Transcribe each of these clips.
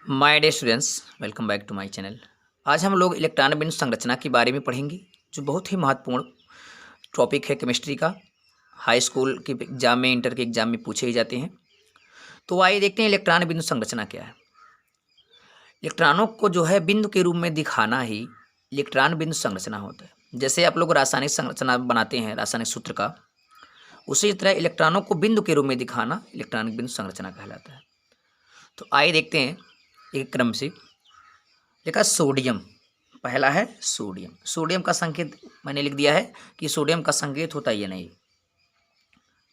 My dear students, welcome back to my channel. आज हम लोग इलेक्ट्रॉन बिंदु संरचना के बारे में पढ़ेंगे, जो बहुत ही महत्वपूर्ण टॉपिक है केमिस्ट्री का। हाई स्कूल के एग्जाम में, इंटर के एग्जाम में पूछे ही जाते हैं। तो आइए देखते हैं इलेक्ट्रॉन बिंदु संरचना क्या है। इलेक्ट्रॉनों को जो है बिंदु के रूप में दिखाना ही इलेक्ट्रॉन बिंदु संरचना होता है। जैसे आप लोग रासायनिक संरचना बनाते हैं रासायनिक सूत्र का, उसी तरह इलेक्ट्रॉनों को बिंदु के रूप में दिखाना इलेक्ट्रॉनिक बिंदु संरचना कहलाता है। तो आइए देखते हैं एक क्रम से। देखा सोडियम, पहला है सोडियम। सोडियम का संकेत मैंने लिख दिया है कि सोडियम का संकेत होता है ये नहीं।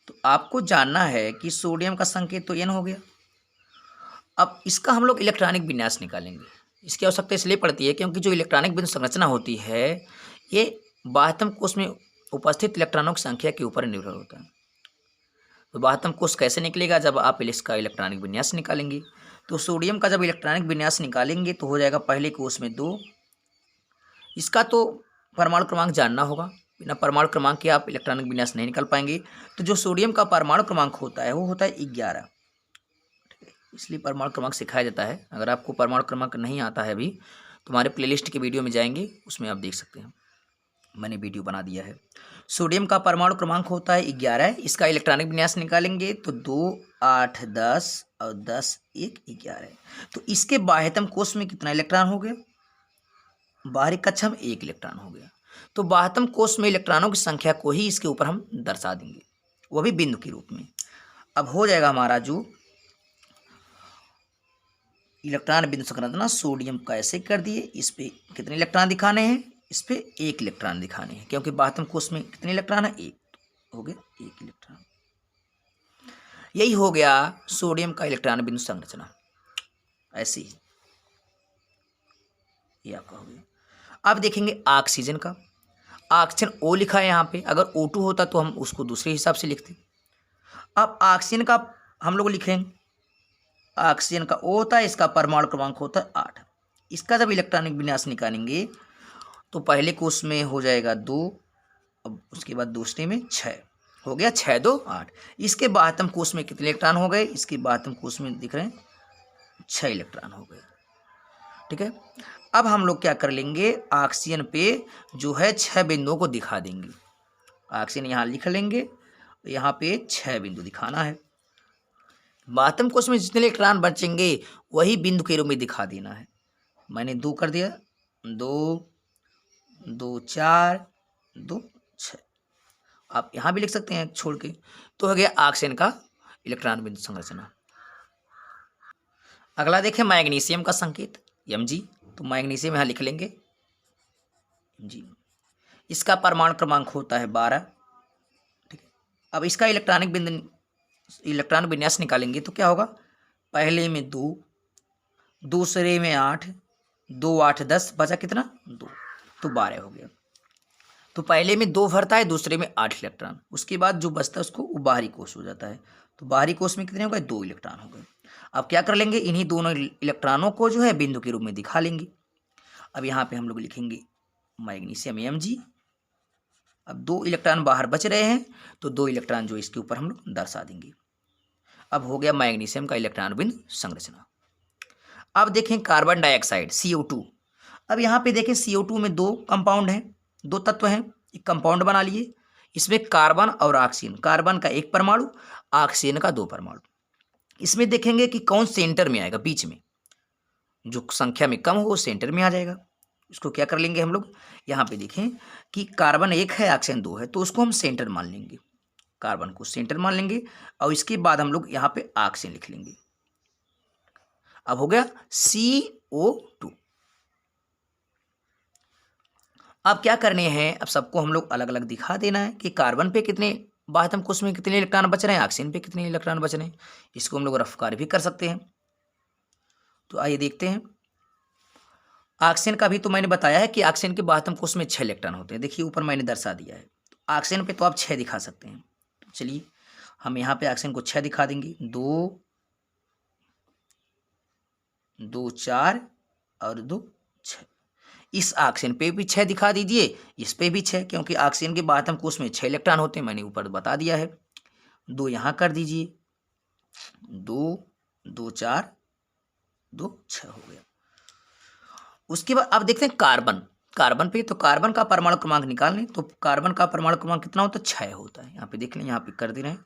तो आपको जानना है कि सोडियम का संकेत तो एन हो गया। अब इसका हम लोग इलेक्ट्रॉनिक विन्यास निकालेंगे। इसकी आवश्यकता इसलिए पड़ती है क्योंकि जो इलेक्ट्रॉनिक बिंदु संरचना होती है ये बाह्यतम कोश में उपस्थित इलेक्ट्रॉनों की संख्या के ऊपर निर्भर होता है। तो बाह्यतम कोश कैसे निकलेगा? जब आप इसका इलेक्ट्रॉनिक विन्यास निकालेंगे। तो सोडियम का जब इलेक्ट्रॉनिक विन्यास निकालेंगे तो हो जाएगा पहले कोश में 2। इसका तो परमाणु क्रमांक जानना होगा, बिना परमाणु क्रमांक के आप इलेक्ट्रॉनिक विन्यास नहीं निकाल पाएंगे। तो जो सोडियम का परमाणु क्रमांक होता है वो होता है 11। इसलिए परमाणु क्रमांक सिखाया जाता है। अगर आपको परमाणु क्रमांक नहीं आता है अभी तो हमारे प्लेलिस्ट के वीडियो में जाएंगे, उसमें आप देख सकते हैं, मैंने वीडियो बना दिया है। सोडियम का परमाणु क्रमांक होता है 11। इसका इलेक्ट्रॉनिक विन्यास निकालेंगे तो 2, 8, 10 और 10, 1, 11। तो इसके बाह्यतम कोश में कितना इलेक्ट्रॉन हो गया? बाहरी कक्षा में 1 इलेक्ट्रॉन हो गया। तो बाह्यतम कोश में इलेक्ट्रॉनों की संख्या को ही इसके ऊपर हम दर्शा देंगे, वो भी बिंदु के रूप में। अब हो जाएगा हमारा जो इलेक्ट्रॉन बिंदु संरचना, सोडियम का ऐसे कर दिए। इस पे कितने इलेक्ट्रॉन दिखाने हैं? इस पे 1 इलेक्ट्रॉन दिखाने हैं, क्योंकि बाह्यतम कोश में कितने इलेक्ट्रॉन है? 1। हो गया 1 इलेक्ट्रॉन। यही हो गया सोडियम का इलेक्ट्रॉन बिंदु संरचना। ऐसी ये आपका हो गया। अब देखेंगे ऑक्सीजन का। ऑक्सीजन O लिखा है यहाँ पे, अगर O2 होता तो हम उसको दूसरे हिसाब से लिखते। अब ऑक्सीजन का हम लोग लिखेंगे, ऑक्सीजन का O होता है, इसका परमाणु क्रमांक होता है 8। इसका जब इलेक्ट्रॉनिक विन्यास निकालेंगे तो पहले कोश में हो जाएगा 2, अब उसके बाद दूसरे में 6। हो गया 6, 2, 8। इसके बाह्यतम कोश में कितने इलेक्ट्रॉन हो गए? इसके बाह्यतम कोश में दिख रहे हैं 6 इलेक्ट्रॉन हो गए। ठीक है। अब हम लोग क्या कर लेंगे, ऑक्सीजन पे जो है 6 बिंदुओं को दिखा देंगे। ऑक्सीजन यहाँ लिख लेंगे, यहाँ पे 6 बिंदु दिखाना है। बाह्यतम कोश में जितने इलेक्ट्रॉन बचेंगे वही बिंदु के रूप में दिखा देना है। मैंने 2 कर दिया, 2, 2, 4, 2, 6। आप यहाँ भी लिख सकते हैं छोड़ के। तो हो गया ऑक्सीजन का इलेक्ट्रॉन बिंदु संरचना। अगला देखें मैग्नीशियम का संकेत Mg। तो मैग्नीशियम यहाँ लिख लेंगे जी। इसका परमाणु क्रमांक होता है 12। ठीक है। अब इसका इलेक्ट्रॉन विन्यास निकालेंगे तो क्या होगा? पहले में 2, दूसरे में 8, 2, 8, 10, बचा कितना? 2, तो 12 हो गया। तो पहले में 2 भरता है, दूसरे में 8 इलेक्ट्रॉन। उसके बाद जो बचता है उसको बाहरी कोश हो जाता है। तो बाहरी कोश में कितने हो गए? 2 इलेक्ट्रॉन हो गए। अब क्या कर लेंगे, इन्हीं दोनों इलेक्ट्रॉनों को जो है बिंदु के रूप में दिखा लेंगे। अब यहाँ पे हम लोग लिखेंगे मैग्नीशियम Mg। अब 2 इलेक्ट्रॉन बाहर बच रहे हैं तो 2 इलेक्ट्रॉन जो इसके ऊपर हम लोग दर्शा देंगे। अब हो गया मैग्नीशियम का इलेक्ट्रॉन बिंदु संरचना। अब देखें कार्बन डाइऑक्साइड CO2। अब यहाँ पे देखें CO2 में 2 कंपाउंड हैं, 2 तत्व हैं। एक कंपाउंड बना लिए, इसमें कार्बन और ऑक्सीजन। कार्बन का 1 परमाणु, ऑक्सीजन का 2 परमाणु। इसमें देखेंगे कि कौन सेंटर में आएगा, बीच में। जो संख्या में कम हो वो सेंटर में आ जाएगा। इसको क्या कर लेंगे हम लोग, यहाँ पे देखें कि कार्बन 1 है, ऑक्सीजन 2 है, तो उसको हम सेंटर मान लेंगे। कार्बन को सेंटर मान लेंगे और इसके बाद हम लोग यहाँ पे ऑक्सीजन लिख लेंगे। अब हो गया CO2। अब क्या करने हैं, अब सबको हम लोग अलग अलग दिखा देना है कि कार्बन पे कितने, बाह्यतम कोश में कितने इलेक्ट्रॉन बच रहे हैं, ऑक्सीजन पे कितने इलेक्ट्रॉन बच रहे हैं। इसको हम लोग रफ्कार भी कर सकते हैं। तो आइए देखते हैं। ऑक्सीजन का भी तो मैंने बताया है कि ऑक्सीजन के बाह्यतम कोश में 6 इलेक्ट्रॉन होते हैं। देखिए ऊपर मैंने दर्शा दिया है। तो ऑक्सीजन पे तो आप 6 दिखा सकते हैं। तो चलिए हम यहाँ पे ऑक्सीजन को 6 दिखा देंगे। 2, 2, 4 और 2, 6। इस ऑक्सीजन पे भी 6 दिखा दीजिए, इस पे भी 6, क्योंकि ऑक्सीजन के बाह्यतम कोश में 6 इलेक्ट्रॉन होते हैं, मैंने ऊपर बता दिया है। 2 यहाँ कर दीजिए, 2, 2, 4 2 6 हो गया। उसके बाद अब देखते हैं कार्बन। कार्बन पे तो कार्बन का परमाणु क्रमांक निकाल लें, तो कार्बन का परमाणु क्रमांक कितना होता है? 6 होता है। यहाँ पे देख लें, यहाँ पे कर दे रहे हैं।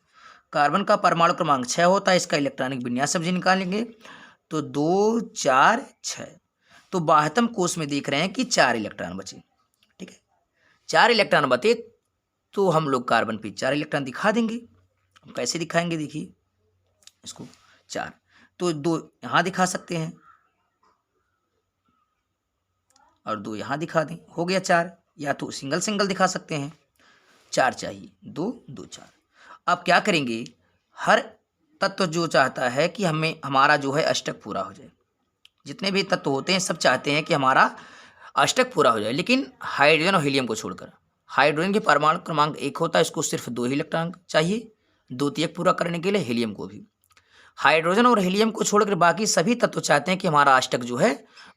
कार्बन का परमाणु क्रमांक 6 होता है। इसका इलेक्ट्रॉनिक विन्यास अब जी निकालेंगे तो 2 4 6। तो 72 कोष में देख रहे हैं कि 4 इलेक्ट्रॉन बचे। ठीक है, 4 इलेक्ट्रॉन बचे तो हम लोग कार्बन पे 4 इलेक्ट्रॉन दिखा देंगे। कैसे दिखाएंगे? देखिए इसको 4 तो 2 यहाँ दिखा सकते हैं और 2 यहाँ दिखा दें, हो गया 4। या तो सिंगल सिंगल दिखा सकते हैं। 4 चाहिए, 2 2 4। अब क्या करेंगे? हर तत्व जो चाहता है कि हमें हमारा जो है अष्टक पूरा हो जाए। जितने भी तत्व होते हैं सब चाहते हैं कि हमारा अष्टक पूरा हो जाए, लेकिन हाइड्रोजन और हीलियम को छोड़कर। हाइड्रोजन के परमाणु क्रमांक 1 होता है, इसको सिर्फ 2 ही इलेक्ट्रॉन चाहिए द्वितीयक पूरा करने के लिए। हीलियम को भी, हाइड्रोजन और हीलियम को छोड़कर बाकी सभी तत्व चाहते हैं कि हमारा अष्टक जो है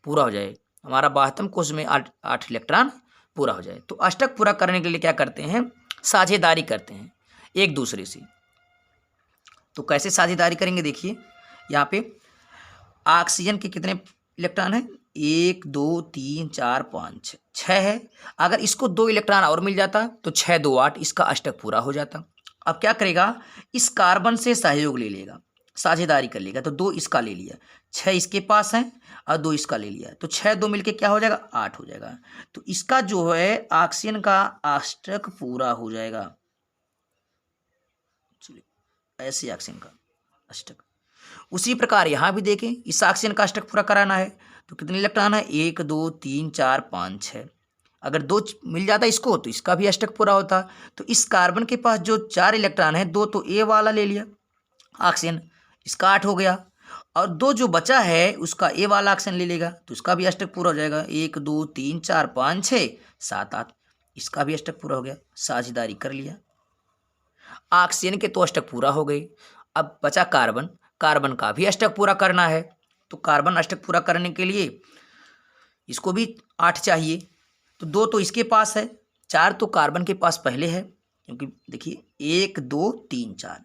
पूरा हो जाए, हमारा 72 कोष में 8 इलेक्ट्रॉन पूरा हो जाए। तो अष्टक पूरा करने के लिए क्या करते हैं? साझेदारी करते हैं एक दूसरे से। तो कैसे साझेदारी करेंगे? देखिए यहाँ पे ऑक्सीजन के कितने इलेक्ट्रॉन हैं? 1 2 3 4 5 6 है। अगर इसको 2 इलेक्ट्रॉन और मिल जाता तो 6 2 8, इसका अष्टक पूरा हो जाता। अब क्या करेगा? इस कार्बन से सहयोग ले लेगा, साझेदारी कर लेगा। तो 2 इसका ले लिया, 6 इसके पास है और 2 इसका ले लिया, तो 6 2 मिलके क्या हो जाएगा? 8 हो जाएगा। तो इसका जो है ऑक्सीजन का अष्टक पूरा हो जाएगा। चलिए ऐसे ऑक्सीजन का अष्टक। उसी प्रकार यहाँ भी देखें, इस ऑक्सीजन का अष्टक पूरा कराना है तो कितने इलेक्ट्रॉन है? 1 2 3 4 5 6। अगर 2 मिल जाता इसको तो इसका भी अष्टक पूरा होता। तो इस कार्बन के पास जो 4 इलेक्ट्रॉन है, 2 तो ए वाला ले लिया ऑक्सीजन, इसका 8 हो गया। और 2 जो बचा है उसका ए वाला ऑक्सीजन ले लेगा तो इसका भी अष्टक पूरा हो जाएगा। 1 2 3 4 5 6 7 8, इसका भी अष्टक पूरा हो गया। साझेदारी कर लिया। ऑक्सीजन के तो अष्टक पूरा हो गए। अब बचा कार्बन, कार्बन का भी अष्टक पूरा करना है। तो कार्बन अष्टक पूरा करने के लिए इसको भी 8 चाहिए। तो 2 तो इसके पास है, 4 तो कार्बन के पास पहले है, क्योंकि देखिए 1 2 3 4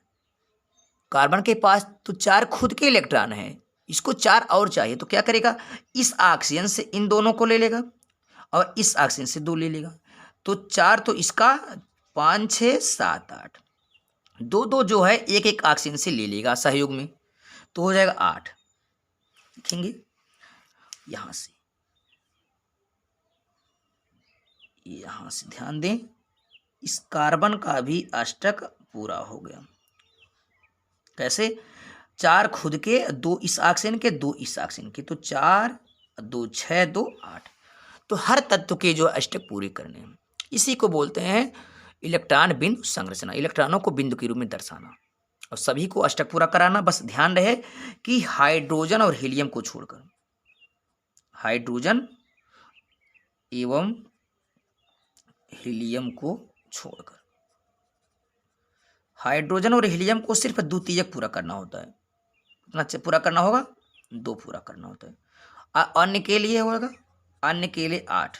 कार्बन के पास तो 4 खुद के इलेक्ट्रॉन हैं, इसको 4 और चाहिए। तो क्या करेगा? इस ऑक्सीजन से इन दोनों को ले लेगा और इस ऑक्सीजन से 2 ले लेगा। तो 4 तो इसका, 5 6 7 8, 2 2 जो है एक एक ऑक्सीजन से ले लेगा सहयोग में, तो हो जाएगा 8। लिखेंगे यहाँ से, यहाँ से ध्यान दें, इस कार्बन का भी अष्टक पूरा हो गया। कैसे? 4 खुद के, 2 इस ऑक्सीजन के, 2 इस ऑक्सीजन के, तो 4 2 6 2 8। तो हर तत्व के जो अष्टक पूरे करने हैं, इसी को बोलते हैं इलेक्ट्रॉन बिंदु संरचना। इलेक्ट्रॉनों को बिंदु के रूप में दर्शाना और सभी को अष्टक पूरा कराना। बस ध्यान रहे कि हाइड्रोजन और हीलियम को छोड़कर, हाइड्रोजन एवं हीलियम को छोड़कर, हाइड्रोजन और हीलियम को सिर्फ द्वितीयक पूरा करना होता है। कितना पूरा करना होगा? 2 पूरा करना होता है। अन्य के लिए होगा, अन्य के लिए 8,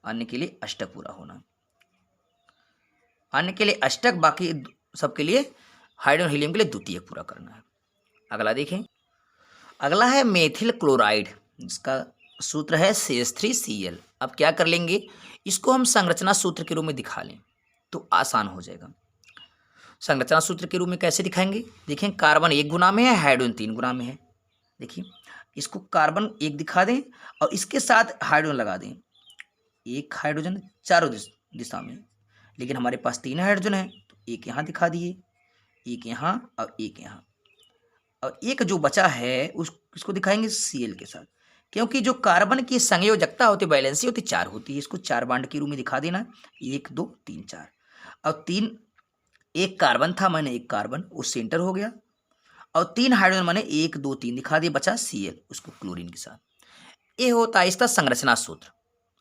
अन्य के लिए अष्टक पूरा होना, अन्य के लिए अष्टक, बाकी सबके लिए हाइड्रोजन हीलियम के लिए द्वितीयक पूरा करना है। अगला देखें, अगला है मेथिल क्लोराइड, जिसका सूत्र है CH3Cl। अब क्या कर लेंगे? इसको हम संरचना सूत्र के रूप में दिखा लें तो आसान हो जाएगा। संरचना सूत्र के रूप में कैसे दिखाएंगे? देखें, कार्बन 1 गुना में है, हाइड्रोजन 3 गुना में है। देखिए इसको कार्बन 1 दिखा दें और इसके साथ हाइड्रोजन लगा दें, 1 हाइड्रोजन चारों दिशा में, लेकिन हमारे पास 3 हाइड्रोजन है तो 1 यहाँ दिखा दिए, 1 यहाँ और 1 यहाँ, और 1 जो बचा है उसको दिखाएंगे Cl के साथ, क्योंकि जो कार्बन की संयोजकता होती है, बैलेंसी होती 4 होती है। इसको 4 बांड के रूप में दिखा देना, 1 2 3 4, और 3 एक कार्बन था, मैंने 1 कार्बन वो सेंटर हो गया, और 3 हाइड्रोजन मैंने 1 2 3 दिखा दिए, बचा Cl, उसको क्लोरीन के साथ। ये होता है इसका संरचना सूत्र।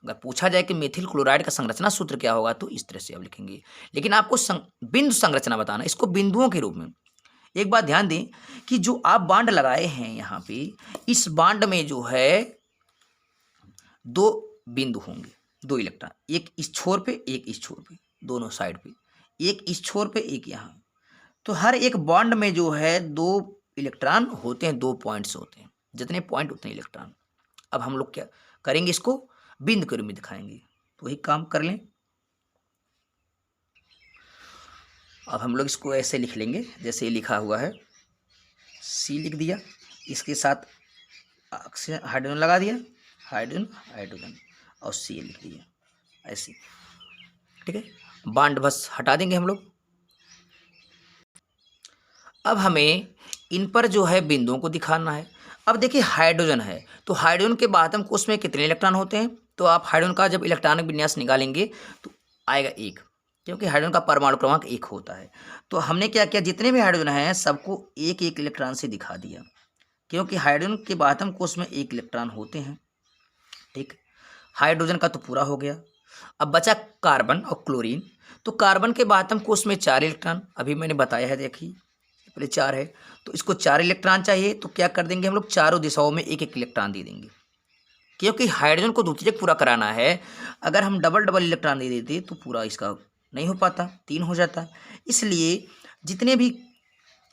अगर पूछा जाए कि मेथिल क्लोराइड का संरचना सूत्र क्या होगा तो इस तरह से आप लिखेंगे, लेकिन आपको बिंदु संरचना बताना, इसको बिंदुओं के रूप में। एक बात ध्यान दें कि जो आप बांड लगाए हैं यहाँ पे, इस बांड में जो है 2 बिंदु होंगे, 2 इलेक्ट्रॉन, एक इस छोर पे एक इस छोर पे, दोनों साइड पे, एक इस छोर पे एक यहाँ। तो हर एक बॉन्ड में जो है 2 इलेक्ट्रॉन होते हैं 2 पॉइंट्स होते हैं, जितने पॉइंट उतने इलेक्ट्रॉन। अब हम लोग क्या करेंगे, इसको बिंदु के रूप में दिखाएंगे। तो वही काम कर लें। अब हम लोग इसको ऐसे लिख लेंगे जैसे ये लिखा हुआ है, सी लिख दिया, इसके साथ हाइड्रोजन लगा दिया, हाइड्रोजन हाइड्रोजन, और सी लिख दिया ऐसे। ठीक है, बॉन्ड बस हटा देंगे हम लोग। अब हमें इन पर जो है बिंदुओं को दिखाना है। अब देखिए हाइड्रोजन है, तो हाइड्रोजन के आत्म कोश में कितने इलेक्ट्रॉन होते हैं, तो आप हाइड्रोजन का जब इलेक्ट्रॉनिक विन्यास निकालेंगे तो आएगा 1, क्योंकि हाइड्रोजन का परमाणु क्रमांक 1 होता है। तो हमने क्या किया, जितने भी हाइड्रोजन हैं सबको एक एक इलेक्ट्रॉन से दिखा दिया, क्योंकि हाइड्रोजन के आत्म कोश में 1 इलेक्ट्रॉन होते हैं। ठीक, हाइड्रोजन का तो पूरा हो गया। अब बचा कार्बन और क्लोरीन। तो कार्बन के आत्म कोश में 4 इलेक्ट्रॉन, अभी मैंने बताया है, देखिए पहले 4 है, तो इसको 4 इलेक्ट्रॉन चाहिए। तो क्या कर देंगे हम लोग, चारों दिशाओं में एक एक इलेक्ट्रॉन दे देंगे, क्योंकि हाइड्रोजन को द्वितीयक पूरा कराना है। अगर हम डबल डबल इलेक्ट्रॉन दे देते तो पूरा इसका नहीं हो पाता, 3 हो जाता। इसलिए जितने भी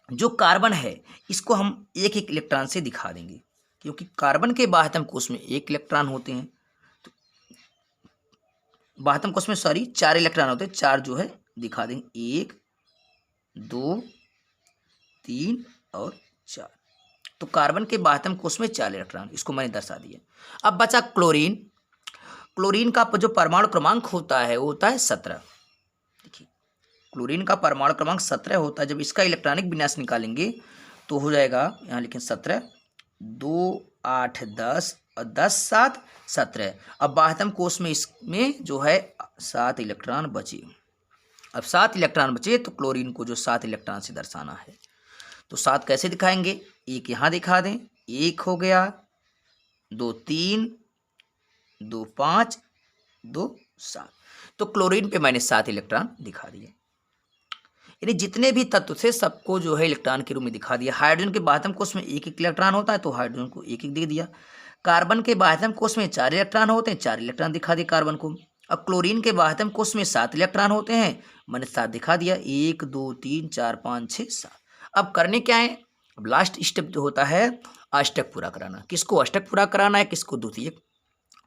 जो कार्बन है इसको हम एक एक इलेक्ट्रॉन से दिखा देंगे, क्योंकि कार्बन के आत्म कोश में 1 इलेक्ट्रॉन होते हैं, तो आत्म कोश में 4 इलेक्ट्रॉन होते हैं, 4 जो है दिखा देंगे, 1 2 3 और 4। तो कार्बन के आत्म कोश में 4 इलेक्ट्रॉन, इसको मैंने दर्शा दिया। अब बचा क्लोरीन। क्लोरीन का जो परमाणु क्रमांक होता है वो होता है 17। देखिए क्लोरीन का परमाणु क्रमांक 17 होता है। जब इसका इलेक्ट्रॉनिक विन्यास निकालेंगे तो हो जाएगा, यहाँ लिखें 17, 2 8 10 और 10 7 17। अब आत्म कोश में इसमें जो है 7 इलेक्ट्रॉन बचे। अब 7 इलेक्ट्रॉन बचे तो क्लोरीन को जो 7 इलेक्ट्रॉन से दर्शाना है, तो 7 कैसे दिखाएंगे, एक यहाँ दिखा दें, 1 हो गया, 2 3, 2 5, 2 7। तो क्लोरीन पे मैंने 7 इलेक्ट्रॉन दिखा दिए, यानी जितने भी तत्व थे सबको जो है इलेक्ट्रॉन के रूप में दिखा दिया। हाइड्रोजन के आत्म कोश में 1 1 इलेक्ट्रॉन होता है, तो हाइड्रोजन को 1 1 दे दिया। कार्बन के आत्म कोश में 4 इलेक्ट्रॉन होते हैं, 4 इलेक्ट्रॉन दिखा दिए कार्बन को। अब क्लोरीन के आत्म कोश में 7 इलेक्ट्रॉन होते हैं, मैंने 7 दिखा दिया, 1 2 3 4 5 6 7। अब करने क्या है, अब लास्ट स्टेप जो होता है अष्टक पूरा कराना। किसको अष्टक पूरा कराना है, किसको द्वितीयक।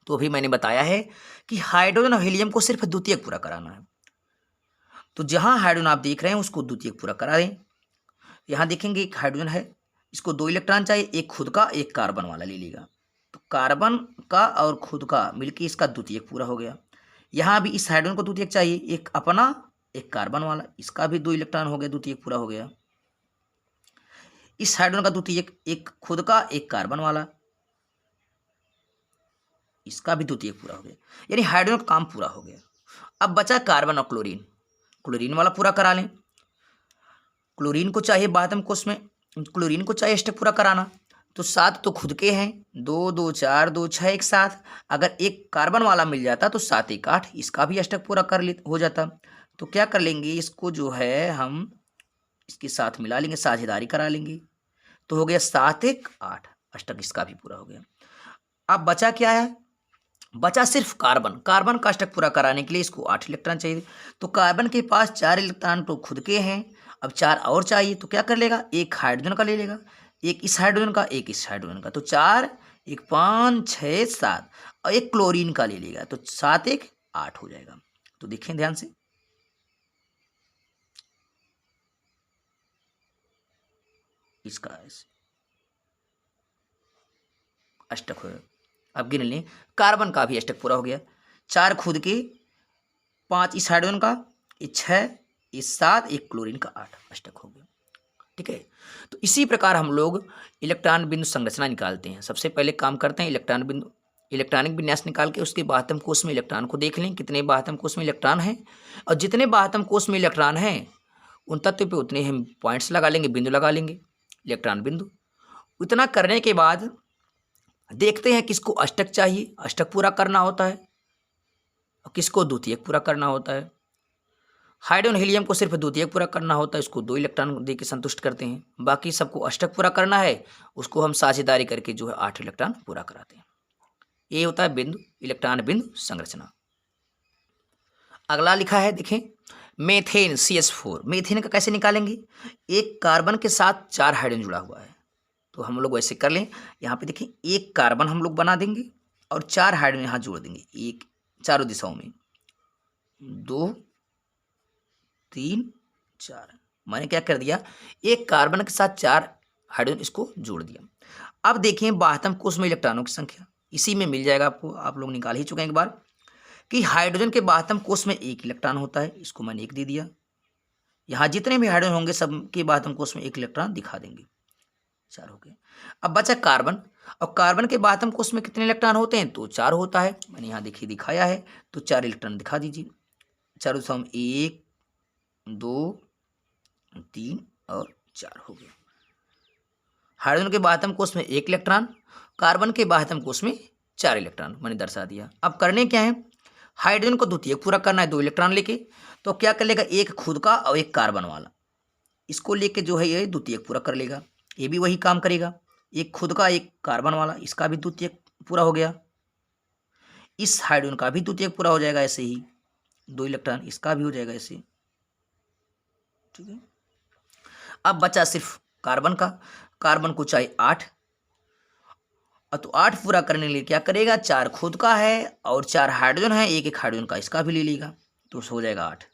तो अभी मैंने बताया है कि हाइड्रोजन और हीलियम को सिर्फ द्वितीयक पूरा कराना है। तो जहां हाइड्रोजन आप देख रहे हैं उसको द्वितीयक पूरा करा दें। यहाँ देखेंगे एक हाइड्रोजन है, इसको 2 इलेक्ट्रॉन चाहिए, एक खुद का एक कार्बन वाला ले लेगा। तो कार्बन का और खुद का मिलकर इसका द्वितीयक पूरा हो गया। यहाँ भी इस हाइड्रोजन को द्वितीयक चाहिए, एक अपना एक कार्बन वाला, इसका भी 2 इलेक्ट्रॉन हो गया, द्वितीयक पूरा हो गया। इस हाइड्रोजन का द्वितीयक एक खुद का एक कार्बन वाला, इसका भी द्वितीयक पूरा हो गया, यानी हाइड्रोजन का काम पूरा हो गया। अब बचा कार्बन और क्लोरीन। क्लोरीन वाला पूरा करा लें। क्लोरीन को चाहिए आत्म कोश में, क्लोरीन को चाहिए अष्टक पूरा कराना। तो 7 तो खुद के हैं, 2 2 4 2 6 1 7। अगर एक कार्बन वाला मिल जाता तो 7 1 8, इसका भी अष्टक पूरा कर ले हो जाता। तो क्या कर लेंगे, इसको जो है हम इसके साथ मिला लेंगे, साझेदारी करा लेंगे, तो हो गया 7 1 8, अष्टक इसका भी पूरा हो गया। अब बचा क्या है, बचा सिर्फ कार्बन। कार्बन का अष्टक पूरा कराने के लिए इसको 8 इलेक्ट्रॉन चाहिए। तो कार्बन के पास 4 इलेक्ट्रॉन तो खुद के हैं, अब 4 और चाहिए, तो क्या कर लेगा, एक हाइड्रोजन का ले लेगा, एक इस हाइड्रोजन का, एक इस हाइड्रोजन का। तो 4 1 5 6 7, और एक क्लोरीन का ले लेगा, तो 7 1 8 हो जाएगा। तो देखें ध्यान से, इसका अष्टक हो गया। अब गिन लें, कार्बन का भी अष्टक पूरा हो गया, 4 खुद के, 5 इस हाइड्रोजन का, 6 इस 7, एक क्लोरीन का 8, अष्टक हो गया। ठीक है, तो इसी प्रकार हम लोग इलेक्ट्रॉन बिंदु संरचना निकालते हैं। सबसे पहले काम करते हैं इलेक्ट्रॉन बिंदु इलेक्ट्रॉनिक विन्यास निकाल के उसके आत्म कोश में इलेक्ट्रॉन को देख लें, कितने आत्म कोश में इलेक्ट्रॉन हैं, और जितने आत्म कोश में इलेक्ट्रॉन हैं उन तत्व पे उतने हम पॉइंट्स लगा लेंगे, बिंदु लगा लेंगे, इलेक्ट्रॉन बिंदु। इतना करने के बाद देखते हैं किसको अष्टक चाहिए, अष्टक पूरा करना होता है, और किसको द्वितीयक पूरा करना होता है। हाइड्रोजन हीलियम को सिर्फ द्वितीयक पूरा करना होता है, उसको 2 इलेक्ट्रॉन दे के संतुष्ट करते हैं। बाकी सबको अष्टक पूरा करना है, उसको हम साझेदारी करके जो है 8 इलेक्ट्रॉन पूरा कराते हैं। ये होता है बिंदु, इलेक्ट्रॉन बिंदु संरचना। अगला लिखा है, देखें, मेथेन CH4, मेथेन का कैसे निकालेंगे? एक कार्बन के साथ 4 हाइड्रोजन जुड़ा हुआ है, तो हम लोग वैसे कर लें। यहाँ पे देखिए एक कार्बन हम लोग बना देंगे और 4 हाइड्रोजन यहाँ जोड़ देंगे, एक चारों दिशाओं में, 2 3 4। मैंने क्या कर दिया, एक कार्बन के साथ 4 हाइड्रोजन इसको जोड़ दिया। अब देखें बाह्यतम कोश में इलेक्ट्रॉनों की संख्या, इसी में मिल जाएगा आपको, आप लोग निकाल ही चुके हैं एक बार, कि हाइड्रोजन के बाह्यतम कोश में 1 इलेक्ट्रॉन होता है, इसको मैंने 1 दे दिया। यहाँ जितने भी हाइड्रोजन होंगे सब के बाह्यतम कोश में 1 इलेक्ट्रॉन दिखा देंगे, 4 हो गए। अब बचा कार्बन, और कार्बन के बाह्यतम कोश में कितने इलेक्ट्रॉन होते हैं? तो 4 होता है, मैंने यहाँ देखिए दिखाया है, तो 4 इलेक्ट्रॉन दिखा दीजिए। चारों दिशाओं में 1 2 3 और 4 हो गया। हाइड्रोजन के बाह्यतम कोश में 1 इलेक्ट्रॉन, कार्बन के बाह्यतम कोश में 4 इलेक्ट्रॉन मैंने दर्शा दिया। अब करने क्या है, हाइड्रोजन को द्वितीयक पूरा करना है 2 इलेक्ट्रॉन लेके, तो क्या कर लेगा, एक खुद का और एक कार्बन वाला, इसको लेके जो है ये द्वितीयक पूरा कर लेगा। ये भी वही काम करेगा, एक खुद का एक कार्बन वाला, इसका भी द्वितीयक पूरा हो गया। इस हाइड्रोजन का भी द्वितीयक पूरा हो जाएगा, ऐसे ही 2 इलेक्ट्रॉन इसका भी हो जाएगा ऐसे, ठीक है। अब बचा सिर्फ कार्बन का, कार्बन को चाहिए 8, तो 8 पूरा करने के लिए क्या करेगा, 4 खुद का है और 4 हाइड्रोजन है, एक एक हाइड्रोजन का इसका भी ले लेगा, तो हो जाएगा 8।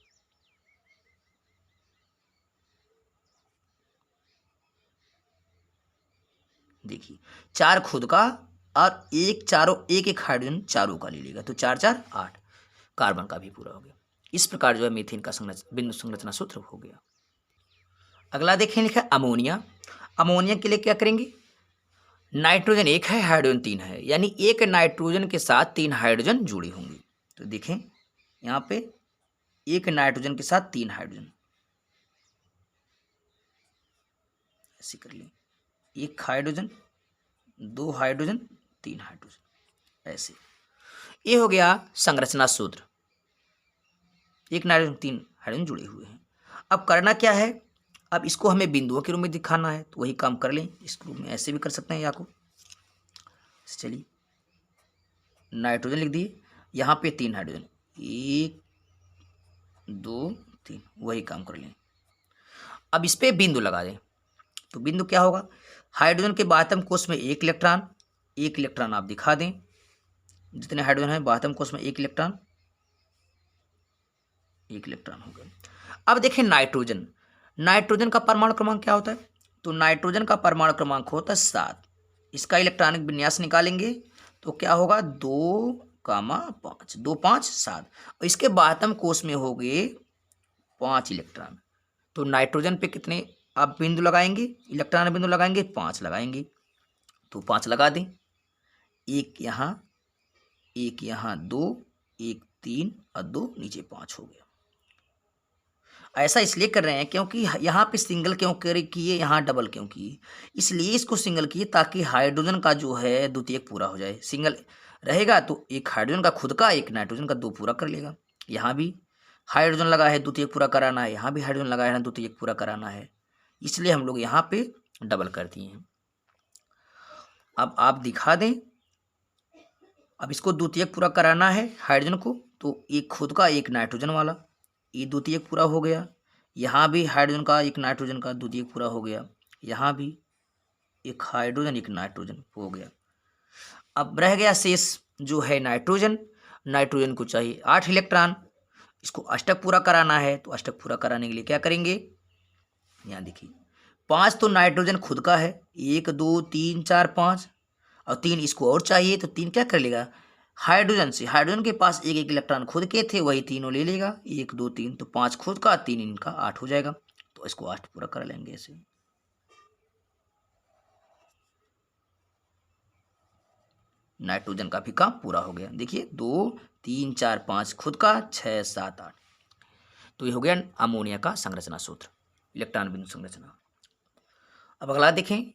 देखिए 4 खुद का और एक एक हाइड्रोजन चारों का ले लेगा, तो 4 4 8, कार्बन का भी पूरा हो गया। इस प्रकार जो है मीथेन का बिंदु संरचना सूत्र हो गया। अगला देखें, लिखा है अमोनिया। अमोनिया के लिए क्या करेंगे, नाइट्रोजन 1 है, हाइड्रोजन 3 है, यानी एक नाइट्रोजन के साथ 3 हाइड्रोजन जुड़ी होंगी। तो देखें यहाँ पे एक नाइट्रोजन के साथ 3 हाइड्रोजन, ऐसे कर लें, 1 हाइड्रोजन 2 हाइड्रोजन 3 हाइड्रोजन, ऐसे। ये हो गया संरचना सूत्र, एक नाइट्रोजन 3 हाइड्रोजन जुड़े हुए हैं। अब करना क्या है, अब इसको हमें बिंदुओं के रूप में दिखाना है, तो वही काम कर लें, इस रूप में ऐसे भी कर सकते हैं या को। चलिए नाइट्रोजन लिख दिए, यहाँ पे 3 हाइड्रोजन, 1 2 3, वही काम कर लें। अब इस पे बिंदु लगा दें, तो बिंदु क्या होगा, हाइड्रोजन के बाह्यतम कोश में 1 इलेक्ट्रॉन, 1 इलेक्ट्रॉन आप दिखा दें, जितने हाइड्रोजन है बाह्यतम कोश में 1 इलेक्ट्रॉन, 1 इलेक्ट्रॉन हो गए। अब देखें नाइट्रोजन, नाइट्रोजन का परमाणु क्रमांक क्या होता है, तो नाइट्रोजन का परमाणु क्रमांक होता है 7। इसका इलेक्ट्रॉनिक विन्यास निकालेंगे तो क्या होगा, 2,5 2 5 7, और इसके बाह्यतम कोश में हो गए 5 इलेक्ट्रॉन। तो नाइट्रोजन पे कितने आप बिंदु लगाएंगे, इलेक्ट्रॉन बिंदु लगाएंगे, 5 लगाएंगे, तो 5 लगा दें, एक यहाँ 2, एक 3 और 2 नीचे 5 हो गया। ऐसा इसलिए कर रहे हैं क्योंकि यहाँ पे सिंगल क्यों किए, यहाँ डबल क्यों किए, इसलिए इसको सिंगल किए ताकि हाइड्रोजन का जो है द्वितीयक पूरा हो जाए। सिंगल रहेगा तो एक हाइड्रोजन का खुद का, एक नाइट्रोजन का 2 पूरा कर लेगा। यहाँ भी हाइड्रोजन लगा है, द्वितीयक पूरा कराना है, यहाँ भी हाइड्रोजन लगा है, द्वितीयक पूरा कराना है, इसलिए हम लोग यहाँ पे डबल कर दिए हैं। अब आप दिखा दें, अब इसको द्वितीयक पूरा कराना है हाइड्रोजन को, तो एक खुद का एक नाइट्रोजन वाला, ये द्वितीयक पूरा हो गया। यहाँ भी हाइड्रोजन का एक नाइट्रोजन का द्वितीयक पूरा हो गया, यहाँ भी एक हाइड्रोजन एक नाइट्रोजन हो गया। अब रह गया शेष जो है नाइट्रोजन, नाइट्रोजन को चाहिए 8 इलेक्ट्रॉन, इसको अष्टक पूरा कराना है, तो अष्टक पूरा कराने के लिए क्या करेंगे, यहाँ देखिए 5 तो नाइट्रोजन खुद का है, 1 2 3 4 5, और 3 इसको और चाहिए, तो 3 क्या कर लेगा, हाइड्रोजन से, हाइड्रोजन के पास एक एक इलेक्ट्रॉन खुद के थे, वही तीनों ले लेगा, 1 2 3, तो 5 खुद का 3 इनका, 8 हो जाएगा, तो इसको 8 पूरा कर लेंगे ऐसे। नाइट्रोजन का भी काम पूरा हो गया, देखिए 2 3 4 5 खुद का, 6 7 8, तो ये हो गया अमोनिया का संरचना सूत्र, इलेक्ट्रॉन बिंदु संरचना। अब अगला देखें,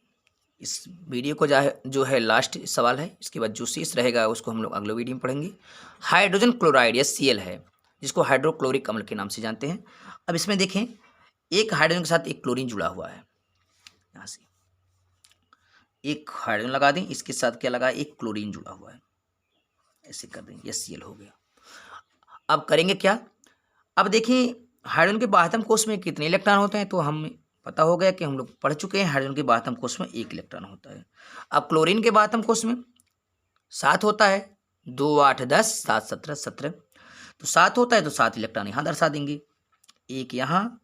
इस वीडियो को जो है लास्ट सवाल है, इसके बाद जो शेष रहेगा उसको हम लोग अगले वीडियो में पढ़ेंगे। हाइड्रोजन क्लोराइड या Cl है, जिसको हाइड्रोक्लोरिक अम्ल के नाम से जानते हैं। अब इसमें देखें, एक हाइड्रोजन के साथ एक क्लोरीन जुड़ा हुआ है, यहाँ से एक हाइड्रोजन लगा दें, इसके साथ क्या लगा, एक क्लोरीन जुड़ा हुआ है, ऐसे कर दें, यह Cl हो गया। अब करेंगे क्या, अब देखिए हाइड्रोजन के बाह्यतम कोष में कितने इलेक्ट्रॉन होते हैं, तो हमें पता हो गया कि हम लोग पढ़ चुके हैं हाइड्रोजन के बाह्यतम कोष में 1 इलेक्ट्रॉन होता है। अब क्लोरीन के बाह्यतम कोष में 7 होता है, 2 8 10 7 17 17, तो 7 होता है तो 7 इलेक्ट्रॉन यहाँ दर्शा देंगे, 1 यहाँ,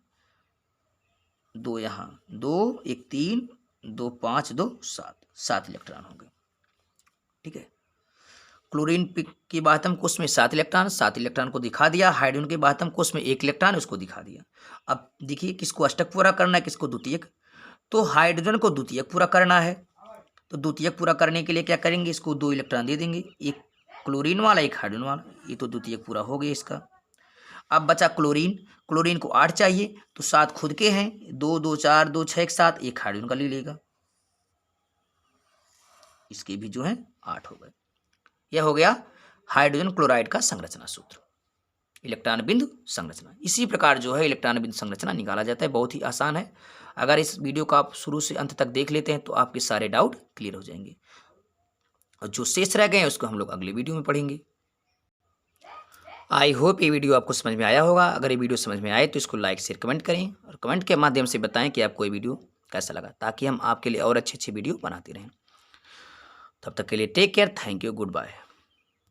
2 यहाँ, 2 1 3 2 5 2 7, 7 इलेक्ट्रॉन हो गए। ठीक है, क्लोरीन के बाह्यतम कोष में 7 इलेक्ट्रॉन, 7 इलेक्ट्रॉन को दिखा दिया। हाइड्रोजन के बाह्यतम कोष में 1 इलेक्ट्रॉन, उसको दिखा दिया। अब देखिए किसको अष्टक पूरा करना है, किसको द्वितीयक, तो हाइड्रोजन को द्वितीयक पूरा करना है। तो द्वितीयक पूरा करने के लिए क्या करेंगे, इसको 2 इलेक्ट्रॉन दे देंगे, एक क्लोरीन वाला एक हाइड्रोजन वाला, ये तो द्वितीयक पूरा हो गया इसका। अब बचा क्लोरीन, क्लोरीन को 8 चाहिए, तो 7 खुद के हैं, 2 2 4 2 6 7, एक हाइड्रोजन का ले लेगा, इसके भी जो है 8 हो गए। यह हो गया हाइड्रोजन क्लोराइड का संरचना सूत्र, इलेक्ट्रॉन बिंदु संरचना। इसी प्रकार जो है इलेक्ट्रॉन बिंदु संरचना निकाला जाता है, बहुत ही आसान है। अगर इस वीडियो को आप शुरू से अंत तक देख लेते हैं तो आपके सारे डाउट क्लियर हो जाएंगे, और जो शेष रह गए हैं उसको हम लोग अगले वीडियो में पढ़ेंगे। आई होप ये वीडियो आपको समझ में आया होगा। अगर ये वीडियो समझ में आए तो इसको लाइक शेयर कमेंट करें, और कमेंट के माध्यम से बताएं कि आपको ये वीडियो कैसा लगा, ताकि हम आपके लिए और अच्छे अच्छे वीडियो बनाते रहें। तब तक के लिए take care, thank you, good bye.